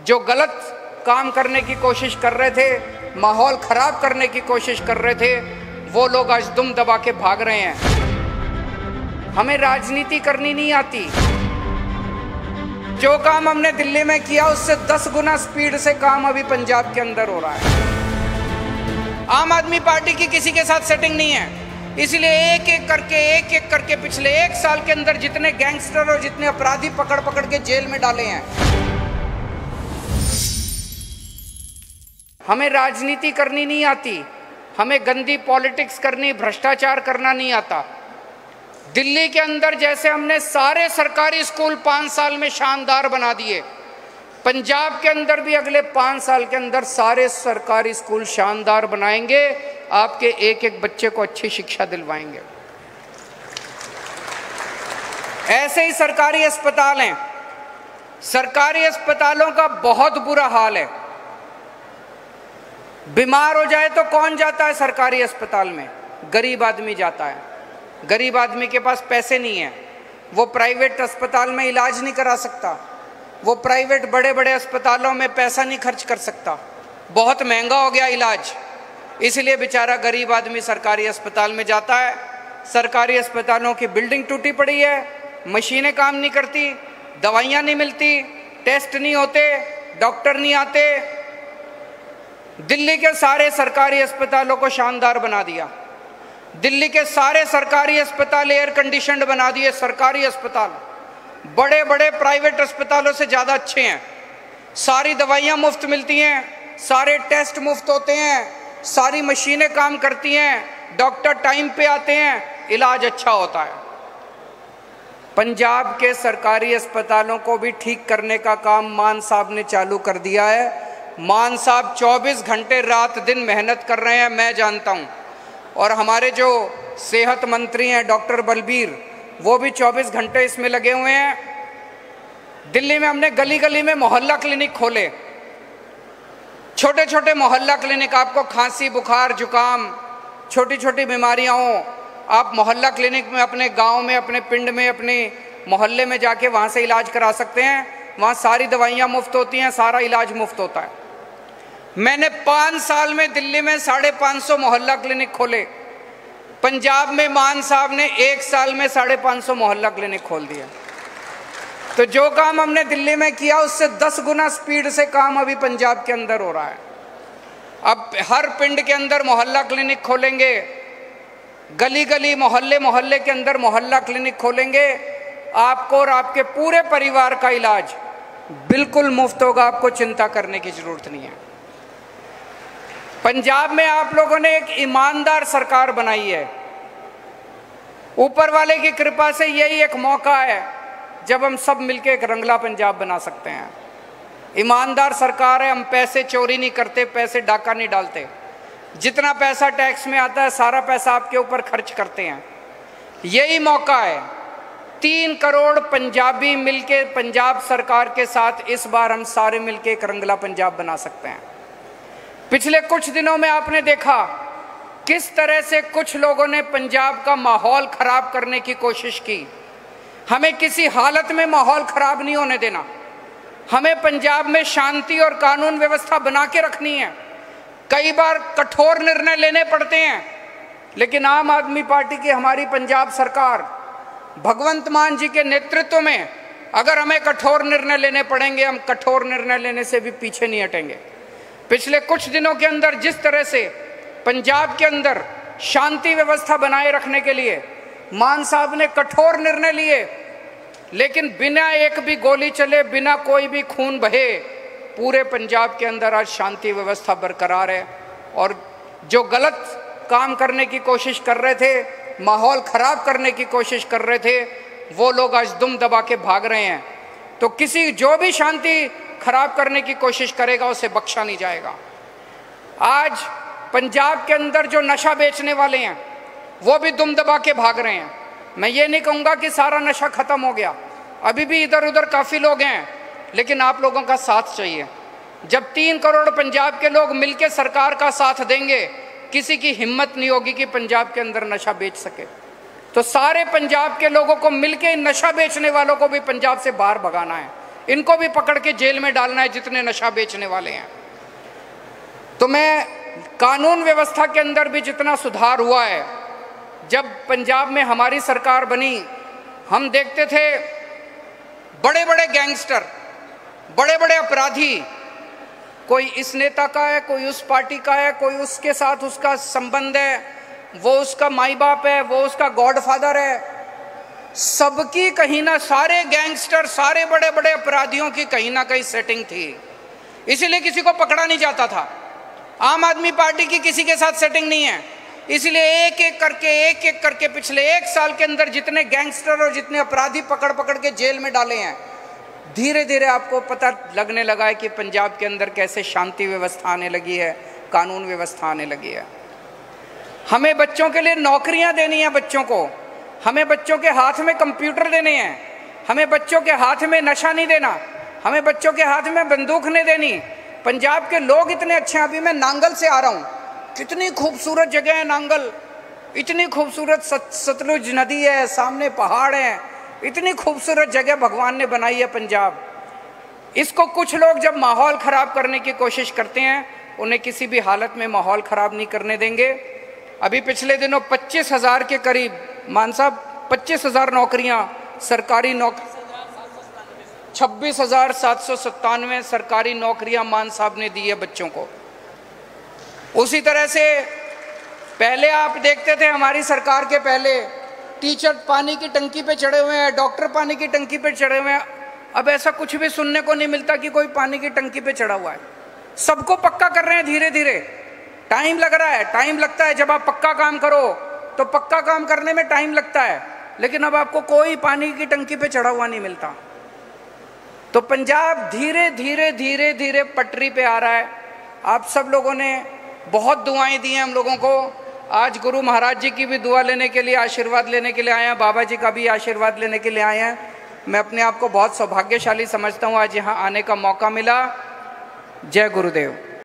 जो गलत काम करने की कोशिश कर रहे थे, माहौल खराब करने की कोशिश कर रहे थे, वो लोग आज दुम दबा के भाग रहे हैं। हमें राजनीति करनी नहीं आती। जो काम हमने दिल्ली में किया उससे 10 गुना स्पीड से काम अभी पंजाब के अंदर हो रहा है। आम आदमी पार्टी की किसी के साथ सेटिंग नहीं है, इसलिए एक एक करके पिछले 1 साल के अंदर जितने गैंगस्टर और जितने अपराधी पकड़ पकड़ के जेल में डाले हैं। हमें राजनीति करनी नहीं आती, हमें गंदी पॉलिटिक्स करनी, भ्रष्टाचार करना नहीं आता। दिल्ली के अंदर जैसे हमने सारे सरकारी स्कूल 5 साल में शानदार बना दिए, पंजाब के अंदर भी अगले 5 साल के अंदर सारे सरकारी स्कूल शानदार बनाएंगे, आपके एक एक बच्चे को अच्छी शिक्षा दिलवाएंगे। ऐसे ही सरकारी अस्पताल हैं, सरकारी अस्पतालों का बहुत बुरा हाल है। बीमार हो जाए तो कौन जाता है सरकारी अस्पताल में? गरीब आदमी जाता है। गरीब आदमी के पास पैसे नहीं है, वो प्राइवेट अस्पताल में इलाज नहीं करा सकता, वो प्राइवेट बड़े बड़े अस्पतालों में पैसा नहीं खर्च कर सकता, बहुत महंगा हो गया इलाज। इसलिए बेचारा गरीब आदमी सरकारी अस्पताल में जाता है। सरकारी अस्पतालों की बिल्डिंग टूटी पड़ी है, मशीनें काम नहीं करती, दवाइयाँ नहीं मिलती, टेस्ट नहीं होते, डॉक्टर नहीं आते। दिल्ली के सारे सरकारी अस्पतालों को शानदार बना दिया। दिल्ली के सारे सरकारी अस्पताल एयर कंडीशनड बना दिए। सरकारी अस्पताल बड़े बड़े प्राइवेट अस्पतालों से ज़्यादा अच्छे हैं। सारी दवाइयाँ मुफ्त मिलती हैं, सारे टेस्ट मुफ्त होते हैं, सारी मशीनें काम करती हैं, डॉक्टर टाइम पे आते हैं, इलाज अच्छा होता है। पंजाब के सरकारी अस्पतालों को भी ठीक करने का काम मान साहब ने चालू कर दिया है। मान साहब 24 घंटे रात दिन मेहनत कर रहे हैं, मैं जानता हूँ। और हमारे जो सेहत मंत्री हैं डॉक्टर बलबीर, वो भी 24 घंटे इसमें लगे हुए हैं। दिल्ली में हमने गली गली में मोहल्ला क्लिनिक खोले, छोटे छोटे मोहल्ला क्लिनिक। आपको खांसी, बुखार, जुकाम, छोटी छोटी बीमारियां हो, आप मोहल्ला क्लिनिक में अपने गांव में, अपने पिंड में, अपने मोहल्ले में जाके वहाँ से इलाज करा सकते हैं। वहाँ सारी दवाइयाँ मुफ्त होती हैं, सारा इलाज मुफ्त होता है। मैंने 5 साल में दिल्ली में 550 मोहल्ला क्लिनिक खोले। पंजाब में मान साहब ने 1 साल में 550 मोहल्ला क्लिनिक खोल दिया। तो जो काम हमने दिल्ली में किया उससे 10 गुना स्पीड से काम अभी पंजाब के अंदर हो रहा है। अब हर पिंड के अंदर मोहल्ला क्लिनिक खोलेंगे, गली गली, मोहल्ले मोहल्ले के अंदर मोहल्ला क्लिनिक खोलेंगे। आपको और आपके पूरे परिवार का इलाज बिल्कुल मुफ्त होगा, आपको चिंता करने की जरूरत नहीं है। पंजाब में आप लोगों ने एक ईमानदार सरकार बनाई है। ऊपर वाले की कृपा से यही एक मौका है जब हम सब मिलकर एक रंगला पंजाब बना सकते हैं। ईमानदार सरकार है, हम पैसे चोरी नहीं करते, पैसे डाका नहीं डालते। जितना पैसा टैक्स में आता है सारा पैसा आपके ऊपर खर्च करते हैं। यही मौका है। 3 करोड़ पंजाबी मिलके पंजाब सरकार के साथ इस बार हम सारे मिलके एक रंगला पंजाब बना सकते हैं। पिछले कुछ दिनों में आपने देखा किस तरह से कुछ लोगों ने पंजाब का माहौल खराब करने की कोशिश की। हमें किसी हालत में माहौल खराब नहीं होने देना। हमें पंजाब में शांति और कानून व्यवस्था बना के रखनी है। कई बार कठोर निर्णय लेने पड़ते हैं, लेकिन आम आदमी पार्टी की हमारी पंजाब सरकार भगवंत मान जी के नेतृत्व में अगर हमें कठोर निर्णय लेने पड़ेंगे, हम कठोर निर्णय लेने से भी पीछे नहीं हटेंगे। पिछले कुछ दिनों के अंदर जिस तरह से पंजाब के अंदर शांति व्यवस्था बनाए रखने के लिए मान साहब ने कठोर निर्णय लिए, लेकिन बिना एक भी गोली चले, बिना कोई भी खून बहे, पूरे पंजाब के अंदर आज शांति व्यवस्था बरकरार है। और जो गलत काम करने की कोशिश कर रहे थे, माहौल खराब करने की कोशिश कर रहे थे, वो लोग आज दुम दबा के भाग रहे हैं। तो किसी जो भी शांति खराब करने की कोशिश करेगा उसे बख्शा नहीं जाएगा। आज पंजाब के अंदर जो नशा बेचने वाले हैं वो भी दुम दबा के भाग रहे हैं। मैं ये नहीं कहूँगा कि सारा नशा खत्म हो गया, अभी भी इधर उधर काफ़ी लोग हैं, लेकिन आप लोगों का साथ चाहिए। जब 3 करोड़ पंजाब के लोग मिलकर सरकार का साथ देंगे, किसी की हिम्मत नहीं होगी कि पंजाब के अंदर नशा बेच सके। तो सारे पंजाब के लोगों को मिलकर नशा बेचने वालों को भी पंजाब से बाहर भगाना है। इनको भी पकड़ के जेल में डालना है जितने नशा बेचने वाले हैं। तो मैं कानून व्यवस्था के अंदर भी जितना सुधार हुआ है, जब पंजाब में हमारी सरकार बनी, हम देखते थे बड़े बड़े गैंगस्टर, बड़े बड़े अपराधी, कोई इस नेता का है, कोई उस पार्टी का है, कोई उसके साथ उसका संबंध है, वो उसका माई बाप है, वो उसका गॉडफादर है, सबकी कहीं ना, सारे गैंगस्टर, सारे बड़े बड़े अपराधियों की कहीं ना कहीं सेटिंग थी, इसीलिए किसी को पकड़ा नहीं जाता था। आम आदमी पार्टी की किसी के साथ सेटिंग नहीं है, इसलिए एक एक करके पिछले 1 साल के अंदर जितने गैंगस्टर और जितने अपराधी पकड़ पकड़ के जेल में डाले हैं, धीरे धीरे आपको पता लगने लगा है कि पंजाब के अंदर कैसे शांति व्यवस्था आने लगी है, कानून व्यवस्था आने लगी है। हमें बच्चों के लिए नौकरियां देनी है, बच्चों को, हमें बच्चों के हाथ में कंप्यूटर देने हैं, हमें बच्चों के हाथ में नशा नहीं देना, हमें बच्चों के हाथ में बंदूक नहीं देनी। पंजाब के लोग इतने अच्छे हैं, अभी मैं नांगल से आ रहा हूँ, कितनी खूबसूरत जगह है नांगल, इतनी खूबसूरत सतलुज नदी है, सामने पहाड़ हैं, इतनी खूबसूरत जगह भगवान ने बनाई है पंजाब। इसको कुछ लोग जब माहौल ख़राब करने की कोशिश करते हैं, उन्हें किसी भी हालत में माहौल ख़राब नहीं करने देंगे। अभी पिछले दिनों 25,000 के करीब, मान साहब 25,000 नौकरियां, सरकारी नौकरी 26,797 सरकारी नौकरियां मान साहब ने दी है बच्चों को। उसी तरह से पहले आप देखते थे हमारी सरकार के पहले टीचर पानी की टंकी पे चढ़े हुए हैं, डॉक्टर पानी की टंकी पे चढ़े हुए हैं, अब ऐसा कुछ भी सुनने को नहीं मिलता कि कोई पानी की टंकी पे चढ़ा हुआ है। सबको पक्का कर रहे हैं धीरे धीरे, टाइम लग रहा है, टाइम लगता है। जब आप पक्का काम करो तो पक्का काम करने में टाइम लगता है, लेकिन अब आपको कोई पानी की टंकी पे चढ़ा हुआ नहीं मिलता। तो पंजाब धीरे धीरे धीरे धीरे पटरी पे आ रहा है। आप सब लोगों ने बहुत दुआएं दी हैं हम लोगों को। आज गुरु महाराज जी की भी दुआ लेने के लिए, आशीर्वाद लेने के लिए आए हैं, बाबा जी का भी आशीर्वाद लेने के लिए आए हैं। मैं अपने आप को बहुत सौभाग्यशाली समझता हूँ आज यहाँ आने का मौका मिला। जय गुरुदेव।